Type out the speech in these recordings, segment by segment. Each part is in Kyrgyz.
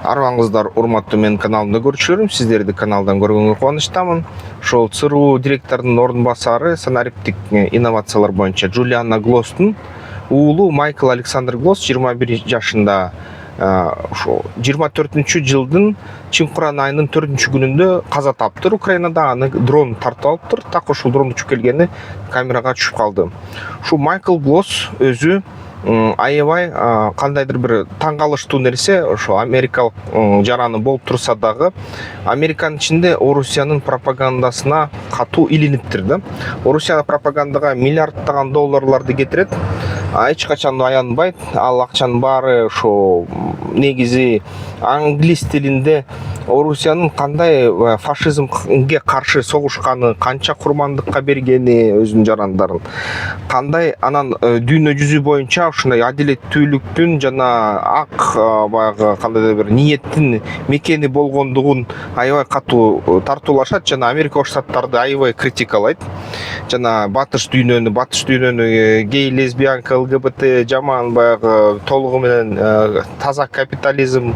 Арбаңыздар, урматтуу менин каналымда көрүшөрүм. Сиздерди каналдан көргөнгө кубанычтамын. Ошол ЦРУ директорунун ордун басары, санариптик инновациялар боюнча Джулиана Глостун уулу Майкл Александр Глост 21 жашында ошо 24-жылдын Чымкуран айынын 4-күнүндө каза таптыр. Украинада аны дрон тартып алыптыр. Так ошол дрон учуп келгени камерага түшүп калды. Ушул Майкл Глост өзү аябай кандайдыр бир таң калыштуу нерсе, ошо америкалык жараны болуп турса дагы Американын ичинде Орусиянын пропагандасына катуу илиниптир да. Орусия пропагандага миллиарддаган долларларды кетирет, эч качан аянбайт. Ал акчанын баары ошо негизи англис тилинде Орусиянын кандай фашизмге каршы согушканы, канча курмандыкка бергени өзүнүн жарандарын, кандай анан дүйнө жүзү боюнча ушундай адилеттүүлүктүн жана ак баягы кандайдыр бир ниеттин мекени болгондугун аябай катуу тартуулашат жана Америка Штаттарды аябай критикалайт. Жана батыш дүйнөнү гей, лесбиянка, ЛГБТ жаман баягы толугу менен таза капитализм,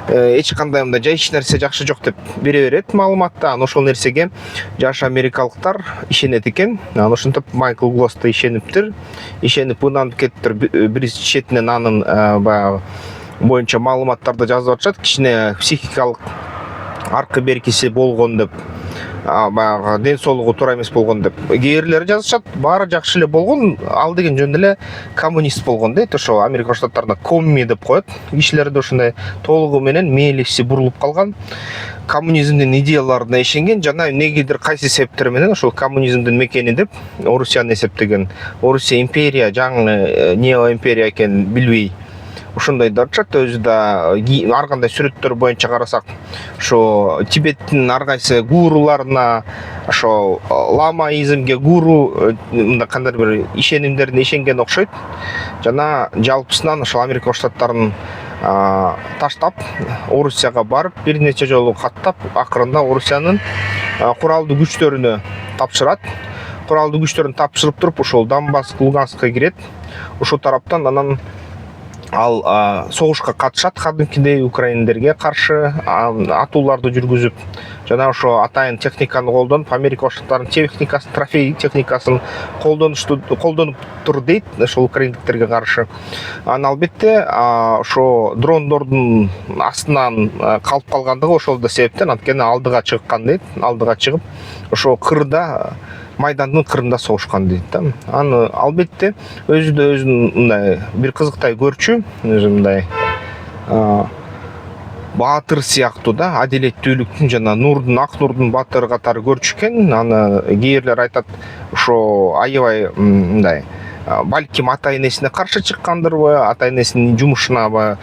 эч кандай мындай эч нерсе жакшы жок деп бере берет маалыматты. Анан ошол нерсеге жаш америкалыктар ишенет экен. Анан ошентип Майкл Глост да ишениптир. Ишенип ынанып кетиптир. Бир четинен анын баягы боюнча маалыматтарды жазып атышат. Кичине психикалык аркы беркиси болгон деп, баягы ден соолугу туура эмес болгон деп. Кээ бирлери жазышат, баары жакшы эле болгон, ал деген жөн эле коммунист болгон дейт. Ошо Америка Штаттарында комми деп коет. Кишилерди ошондой толугу менен мээлиси бурулуп калган, коммунизмдин идеяларына ишенген жана негидир кайсы себептер менен ошол коммунизмдин мекени деп Орусияны эсептеген. Орусия империя, жаңы нео империя экенин билбей ошондой да атышат. Өзү да ар кандай сүрөттөр боюнча карасак, ошо Тибеттин ар кайсы гуруларына, ошо ламаизмге, гуру мындай кандайдыр бир ишенимдерине ишенген окшойт. Жана жалпысынан ошол Америка Штаттарын таштап Орусияга барып, бир нече жолу каттап, акырында Орусиянын куралдуу күчтөрүнө тапшырат. Куралдуу күчтөрүн тапшырып туруп, ошол Донбасс, Луганскка кирет. Ошол тараптан анан ал согушка катышат, кадимкидей украиндерге каршы атууларды жүргүзүп, жана ошо атайын техниканы колдонуп, Америка Штаттарынын техникасын, трофей техникасын колдонуптур дейт ошол украиндиктерге каршы. Анан албетте ошо дрондордун астынан калып калгандыгы ошол да себептен, анткени алдыга чыккан дейт. Алдыга чыгып, ошо кырда, майдандын кырында согушкан дейт да. Аны албетте өзү да өзүн мындай бир кызыктай көрчү, өзү мындай баатыр сыяктуу да, адилеттүүлүктүн жана нурдун, ак нурдун баатыры катары көрчүшкен. Аны кээ бирлер айтат, ошо аябай мындай балким ата-энесине каршы чыккандырбы, ата-энесинин жумушуна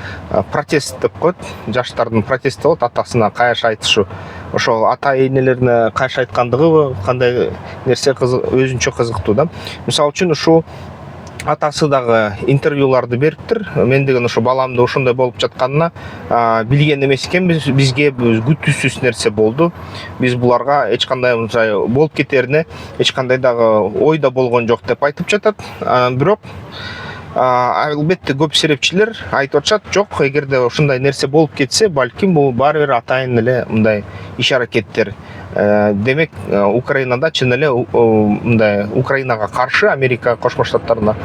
протест деп коет. Жаштардын протести болот, атасына кайшы айтышы. Ошол ата-энелерине кайшы айткандыгы кандай нерсе өзүнчө кызыктуу да. Мисалы үчүн ушул атасы дагы интервьюларды бериптир. Мен деген ошо баламды ошондой болуп жатканына билген эмес экенбиз. Бизге күтүүсүз нерсе болду. Биз буларга эч кандай мындай болуп кетерине эч кандай дагы ой да болгон жок деп айтып жатат. Бирок албетте көп серепчилер айтып атышат, жок, эгерде ушундай нерсе болуп кетсе, балким бул баары бир атайын эле мындай иш-аракеттер. Демек, Украинада чын эле мындай Украинага каршы, Америка Кошмо Штаттарына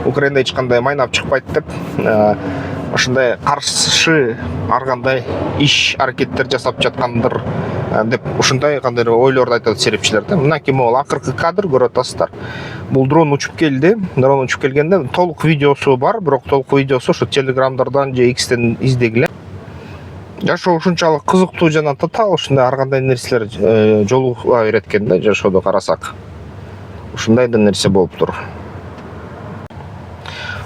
Украинада эч кандай майнап чыкпайт деп, ошондой каршы ар кандай иш-аракеттер жасап жаткандыр деп ушундай кандайдыр ойлорду айтат серепчилер да. Мынакей могул акыркы кадр көрүп атасыздар. Бул дрон учуп келди. Дрон учуп келгенде толук видеосу бар, бирок толук видеосу ошо телеграмдардан же X'тен издегиле. Жашоо ушунчалык кызыктуу жана татаал, ушундай ар кандай нерселер жолугула берет экен да, жашоодо карасак. Ушундай да нерсе болуптур.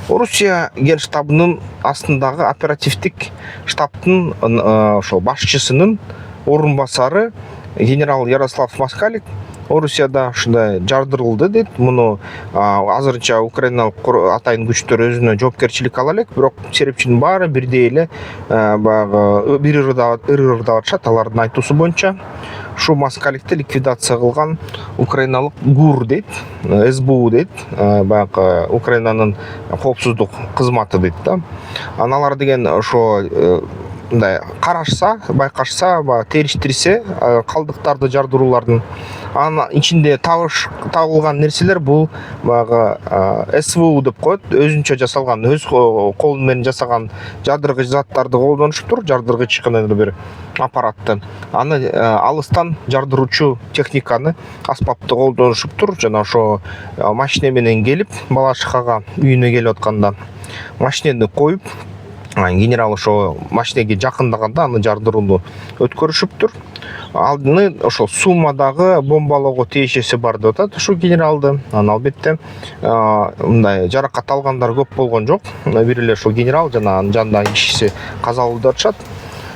Орусия генштабынын астындагы оперативдик штабтын ошо башчысынын орун басары генерал Ярослав Москалик Орусияда ушундай жардырылды дейт. Муну азырынча украиналык атайын күчтөр өзүнө жоопкерчилик ала элек, бирок серепчинин баары бирдей эле баягы бир ырдап атышат. Алардын айтуусу боюнча ушу Москаликти ликвидация кылган украиналык ГУР дейт, СБУ дейт, баягы Украинанын коопсуздук кызматы дейт да. Аналар деген ошо мындай карашса, байкашса, териштирсе калдыктарды жардыруулардын анын ичинде табылган нерселер бул баягы СВУ деп коет, өзүнчө жасалган, өз колу менен жасаган жардыргыч заттарды колдонушуптур, жардыргыч бир аппаратты. Аны алыстан жардыруучу техниканы, аспапты колдонушуптур. Жана ошо машина менен келип, Балашыкага үйүнө келип атканда машинени коюп, генерал ошо машинеге жакындаганда аны жардырууну өткөрүшүптүр. Алдыны ошо Суммадагы бомбалоого тиешеси бар деп атат ушу генералды. Анан албетте мындай жаракат алгандар көп болгон жок. Бир эле ошол генерал жана анын жанындагы кишиси каза болду деп атышат.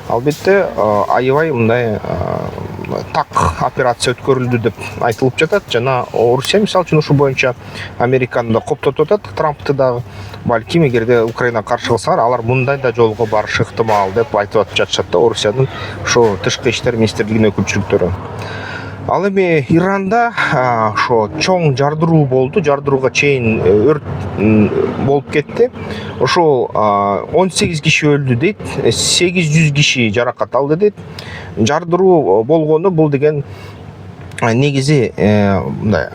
Албетте аябай мындай так операция өткөрүлдү деп айтылып жатат. Жана Орусия мисалы үчүн ушу боюнча Американы да коптотуп атат, Трампты дагы. Балким эгерде Украина каршы кылсалар, алар мындай да жолго барышы ыктымал деп айтып жатышат да Орусиянын ошо тышкы иштер министрлигинин өкүлчүлүктөрү. Ал эми Иранда ошо чоң жардыруу болду, жардырууга чейин өрт болуп кетти. Ошол 18 киши өлдү дейт, 800 киши жаракат алды дейт. Жардыруу болгону бул деген негизи мындай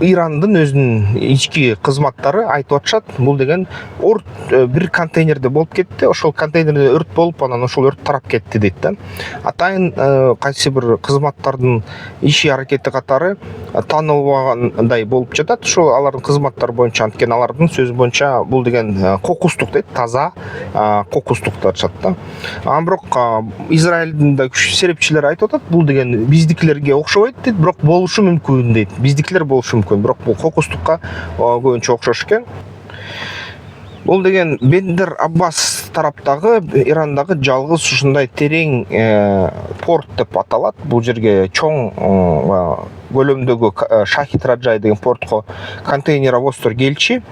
Ирандын өзүнүн ички кызматтары айтып атышат. Бул деген өрт бир контейнерде болуп кетти. Ошол контейнерде өрт болуп, анан ошол өрт тарап кетти дейт да. Атайын кайсы бир кызматтардын иши аракети катары таанылбагандай болуп жатат. Ошол алардын кызматтары боюнча, анткени алардын сөзү боюнча бул деген кокустук дейт, таза кокустук деп атышат да. Бирок Израилдин да серепчилери айтып атат, бул деген биздикилерге окшобойт дейт, бирок болушу мүмкүн дейт. Биздикилер болушу мүмкүн, бирок бул кокустукка көбүнчө окшош экен. Бул деген Бендер Аббас тараптагы Ирандагы жалгыз ушундай терең порт деп аталат. Бул жерге чоң көлөмдөгү Шахид Раджай деген портко контейнеровозтор келчи.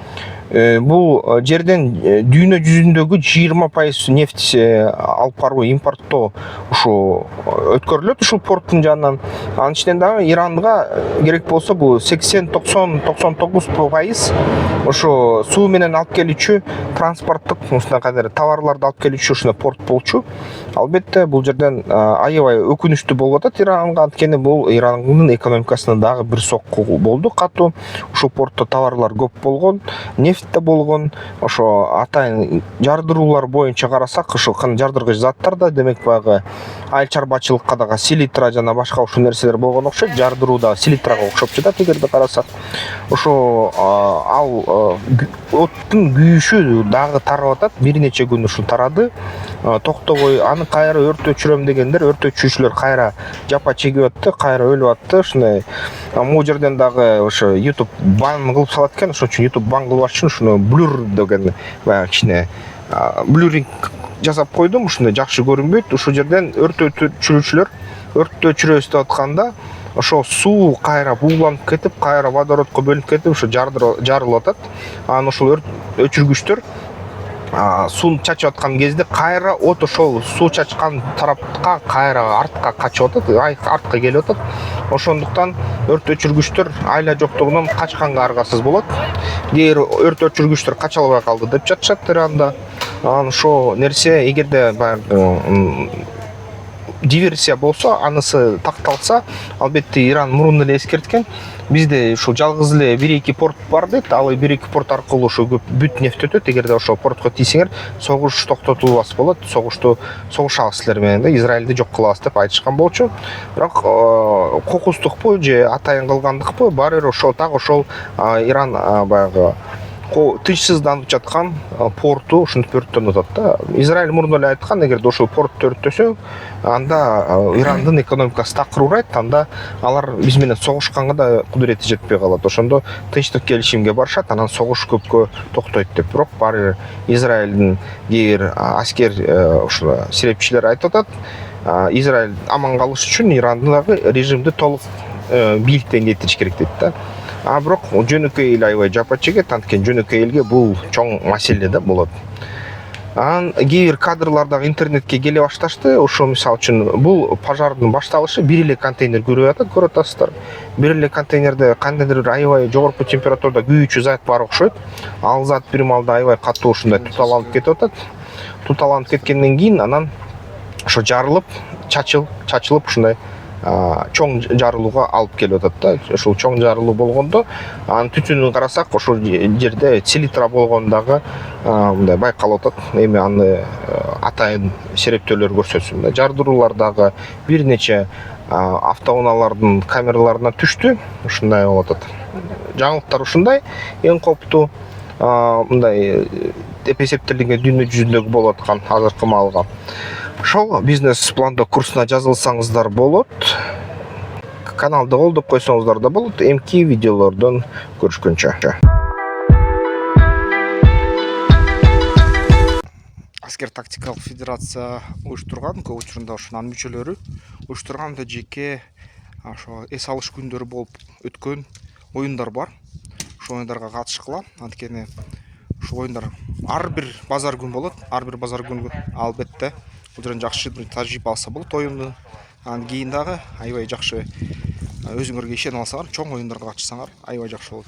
Бул жерден дүйнө жүзүндөгү 20% нефть алып баруу, импорттоо ушу өткөрүлөт ушул порттун жанынан. Анын ичинен дагы Иранга керек болсо бул 80-99% ошо суу менен алып келүүчү транспорттук ушундай товарларды алып келүүчү ушундай порт болчу. Албетте бул жерден аябай өкүнүчтүү болуп атат Иранга, анткени бул Ирандын экономикасына дагы бир сокку болду катуу. Ушул портто товарлар көп болгон, нефть да болгон. Ошо атайын жардыруулар боюнча карасак, ошо жардыргыч заттар да, демек баягы айыл чарбачылыкка дагы селитра жана башка ушул нерселер болгон окшойт. Жардыруу да селитрага окшоп жатат эгерде карасак. Ошо ал оттун күйүшү дагы тарап атат. Бир нече күн ушул тарады. Токтобой аны кайра өрт өчүрөм дегендер, өрт өчүрүүчүлөр кайра жапа чегип атты, кайра өлүп атты. Ушундай могу жерден дагы ошо YouTube бан кылып салат экен. Ошон үчүн YouTube бан кылбаш үчүн ушуну блюр деген баягы кичине блюринг жасап койдум. Ушундай жакшы көрүнбөйт. Ушул жерден өрт өчүрүүчүлөр өрттү өчүрөбүз деп атканда ошо суу кайра бууланып кетип, кайра водородко бөлүнүп кетип, ошо жарылып атат. Анан ошол өрт өчүргүчтөр сууну чачып аткан кезде кайра от ошол суу чачкан тарапка кайра артка качып атат, артка келип атат. Ошондуктан өрт өчүргүчтөр айла жоктугунан качканга аргасыз болот. Кээ бир өрт өчүргүчтөр кача албай калды деп жатышат Иранда. Анан ошо нерсе эгерде диверсия болсо, анысы такталса, албетте Иран мурун эле эскерткен. Бизде ушул жалгыз эле 1-2 порт бар дейт. Ал 1-2 порт аркылуу ошо көп бүт нефть өтөт. Эгерде ошол портко тийсеңер, согуш токтотулбас болот. Согушабыз силер менен да, Израилди жок кылабыз деп айтышкан болчу. Бирок кокустукпу же атайын кылгандыкпы, баары бир ошол так ошол Иран баягы тынчсызданып жаткан порту ушинтип өрттөнүп атат да. Израиль мурун эле айткан, эгерде ошол портtu өрттөсө, анда Ирандын экономикасы такыр урайт, анда алар биз менен согушканга да кудурети жетпей калат. Ошондо тынчтык келишимге барышат, анан согуш көпкө токтойт деп. Бирок баары Израилдин кээ бир аскер ушул серепчилер айтып атат, Израиль аман калыш үчүн Ирандагы режимди толук бийликтен кетириш керек дейт да. Бирок жөнөкөй эл аябай жапа чегет, анткени жөнөкөй элге бул чоң маселе да болот. Анан кээ бир кадрлар дагы интернетке келе башташты. Ошо мисалы үчүн бул пожардын башталышы бир эле контейнер күйрөп атат, көрүп атасыздар. Бир эле контейнерде кандайдыр аябай жогорку температурада күйүүчү зат бар окшойт. Ал зат бир маалда аябай катуу ушундай туталанып кетип атат. Туталанып кеткенден кийин анан ошо жарылып, чачылып ушундай чоң жарылууга алып келип атат да. Ушул чоң жарылуу болгондо анын түтүнүн карасак, ошол жерде селитра болгону дагы мындай байкалып атат. Эми аны атайын серептөөлөр көрсөтсүн да. Жардыруулар дагы бир нече автоунаалардын камераларына түштү. Ушундай болуп атат. Жаңылыктар ушундай. Эң коптуу мындай эсептелинген дүйнө жүзүндөгү болуп аткан азыркы маалга. Ошол бизнес пландоо курсуна жазылсаңыздар болот. Каналды колдоп койсоңуздар да болот. Эмки видеолордон көрүшкөнчө. Аскер тактикалык федерация уюштурган, көп учурунда ошонун мүчөлөрү уюштурган жеке ошо эс алыш күндөрү болуп өткөн оюндар бар. Ошол оюндарга катышкыла. Анткени ушул оюндар ар бир базар күн болот. Ар бир базар күнү албетте бул жерден жакшы тажрыйба алса болот оюнду. Анан кийин дагы аябай жакшы өзүңөргө ишенип алсаңар, чоң оюндарга катышсаңар аябай жакшы болот.